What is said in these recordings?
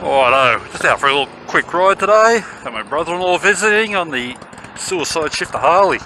Righto, just out for a little quick ride today. Got my brother-in-law visiting on the Suicide Shifter Harley.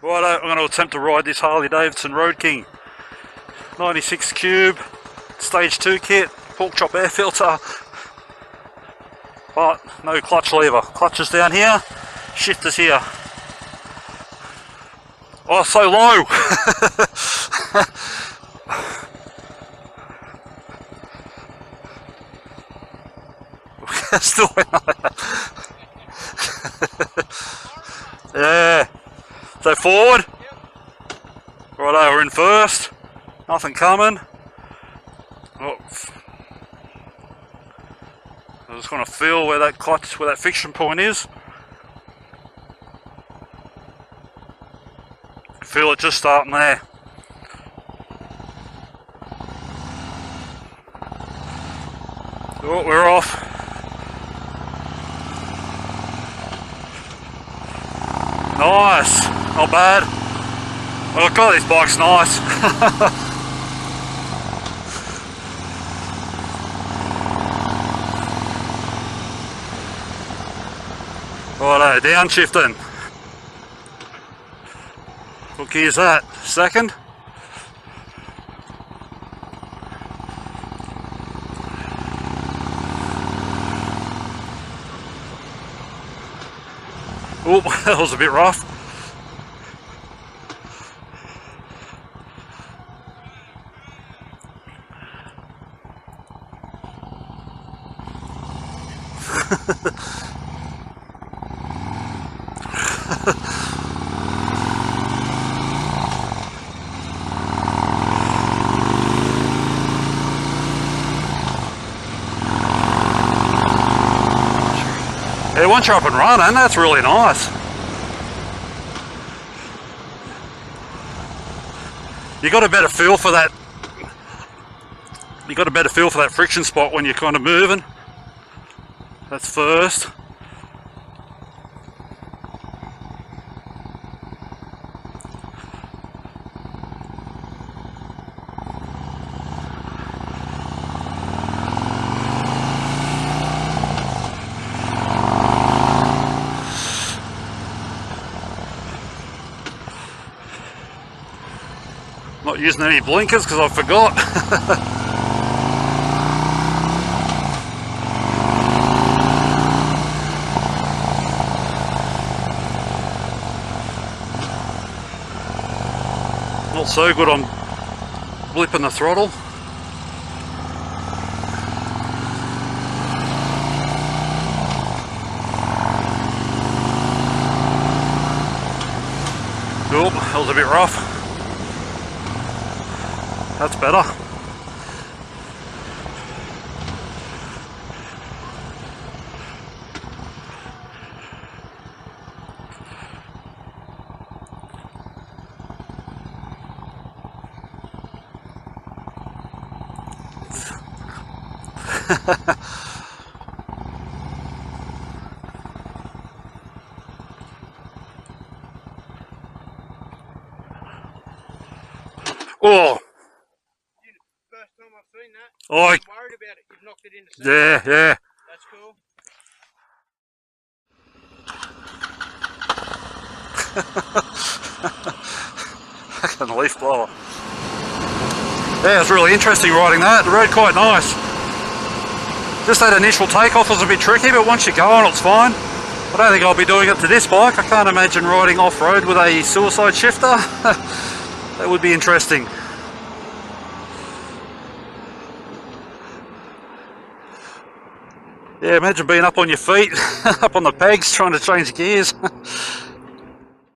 Righto, I'm going to attempt to ride this Harley Davidson Road King 96 Cube Stage 2 kit, pork chop air filter, but no clutch lever. Clutch is down here, shifter's here. Oh, so low! Still yeah. So forward. Righto, we're in first. Nothing coming. Oh. I just want to feel where that clutch, where that friction point is. Feel it just starting there. Oh, we're off. Nice, not bad. Oh god, this bike's nice. Righto, downshifting. What gear's that? Second? Oh, that was a bit rough. Yeah, once you're up and running, that's really nice. You got a better feel for that. You got a better feel for that friction spot when you're kind of moving. That's first. Not using any blinkers because I forgot. Not so good on blipping the throttle. Oh, that was a bit rough. That's better. Oh. First time I've seen that. Oh, I'm worried about it. You've knocked it into second. yeah. That's cool. Fucking leaf blower. Yeah, it's really interesting riding that. The road quite nice. Just that initial takeoff was a bit tricky, but once you go on, it's fine. I don't think I'll be doing it to this bike. I can't imagine riding off-road with a suicide shifter. That would be interesting. Yeah, imagine being up on your feet, up on the pegs, trying to change gears.